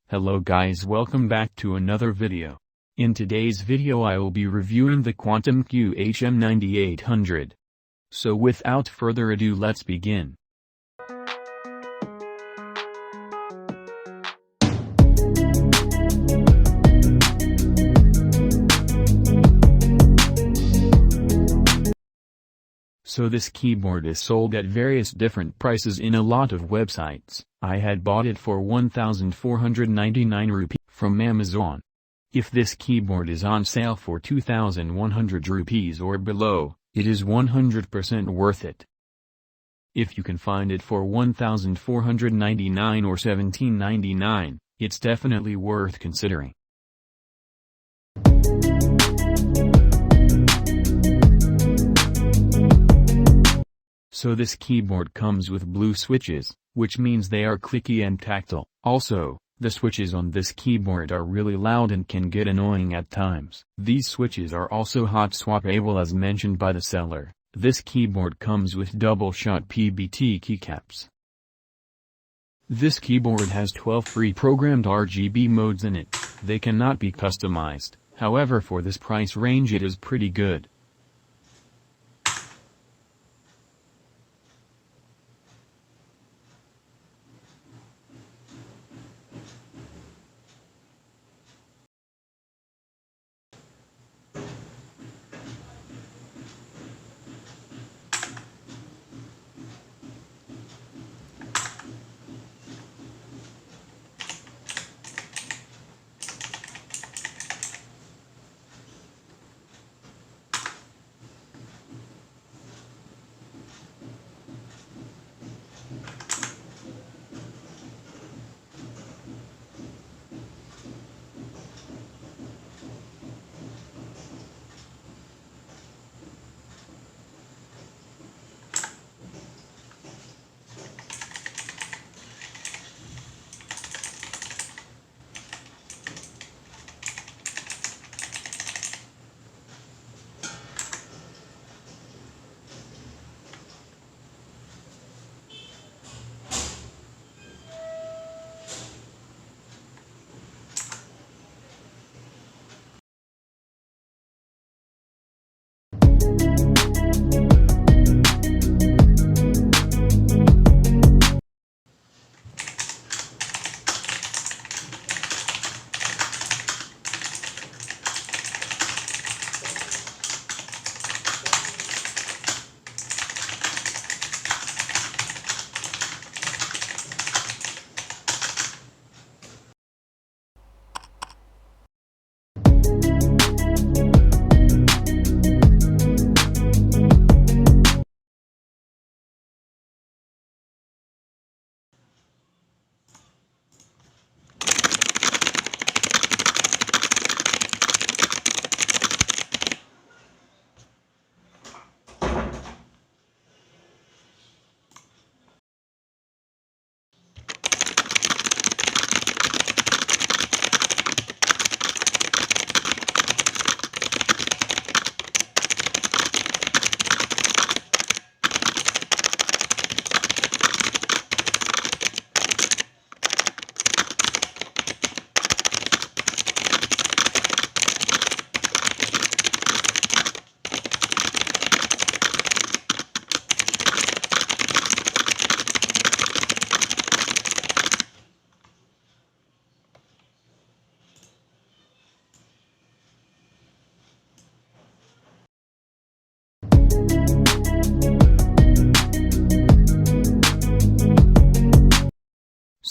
Hello guys, welcome back to another video. In today's video I will be reviewing the Quantum QHM9800. So without further ado, let's begin. So this keyboard is sold at various different prices in a lot of websites. I had bought it for 1,499 rupees from Amazon. If this keyboard is on sale for 2,100 rupees or below, it is 100% worth it. If you can find it for 1,499 or 1,799, it's definitely worth considering. So this keyboard comes with blue switches, which means they are clicky and tactile. Also, the switches on this keyboard are really loud and can get annoying at times. These switches are also hot swappable as mentioned by the seller. This keyboard comes with double-shot PBT keycaps. This keyboard has 12 pre-programmed RGB modes in it. They cannot be customized, however for this price range it is pretty good.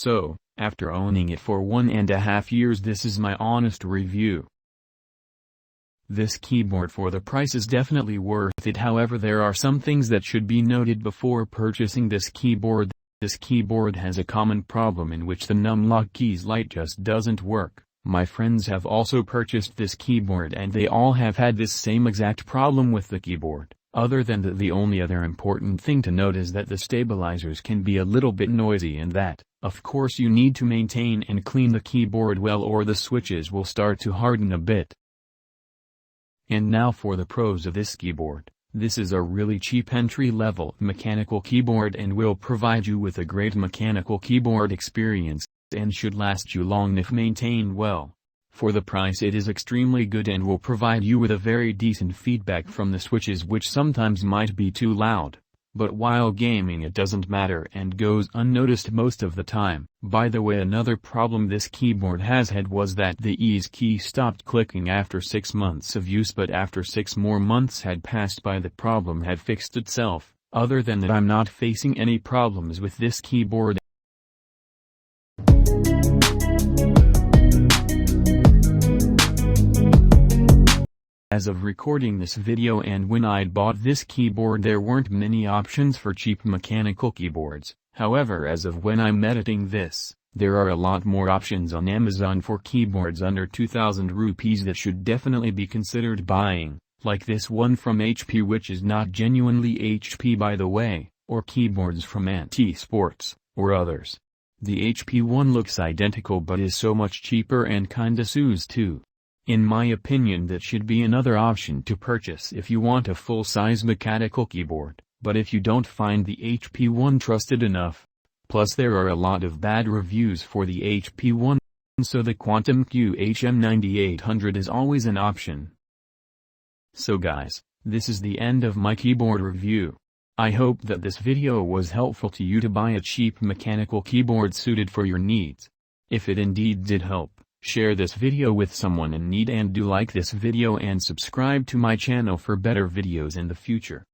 So, after owning it for 1.5 years, this is my honest review. This keyboard for the price is definitely worth it, however there are some things that should be noted before purchasing this keyboard. This keyboard has a common problem in which the numlock keys light just doesn't work. My friends have also purchased this keyboard and they all have had this same exact problem with the keyboard. Other than that, the only other important thing to note is that the stabilizers can be a little bit noisy, and that, of course, you need to maintain and clean the keyboard well or the switches will start to harden a bit. And now for the pros of this keyboard. This is a really cheap entry-level mechanical keyboard and will provide you with a great mechanical keyboard experience, and should last you long if maintained well. For the price it is extremely good and will provide you with a very decent feedback from the switches, which sometimes might be too loud. But while gaming it doesn't matter and goes unnoticed most of the time. By the way, another problem this keyboard has had was that the ease key stopped clicking after 6 months of use, but after 6 more months had passed by the problem had fixed itself. Other than that, I'm not facing any problems with this keyboard. As of recording this video and when I bought this keyboard there weren't many options for cheap mechanical keyboards. However, as of when I'm editing this, there are a lot more options on Amazon for keyboards under 2000 rupees that should definitely be considered buying, like this one from HP, which is not genuinely HP by the way, or keyboards from Anti-Sports, or others. The HP one looks identical but is so much cheaper and kinda sues too. In my opinion, that should be another option to purchase if you want a full-size mechanical keyboard, but if you don't find the HP one trusted enough. Plus there are a lot of bad reviews for the HP one, so the Quantum QHM9800 is always an option. So guys, this is the end of my keyboard review. I hope that this video was helpful to you to buy a cheap mechanical keyboard suited for your needs. If it indeed did help, share this video with someone in need and do like this video and subscribe to my channel for better videos in the future.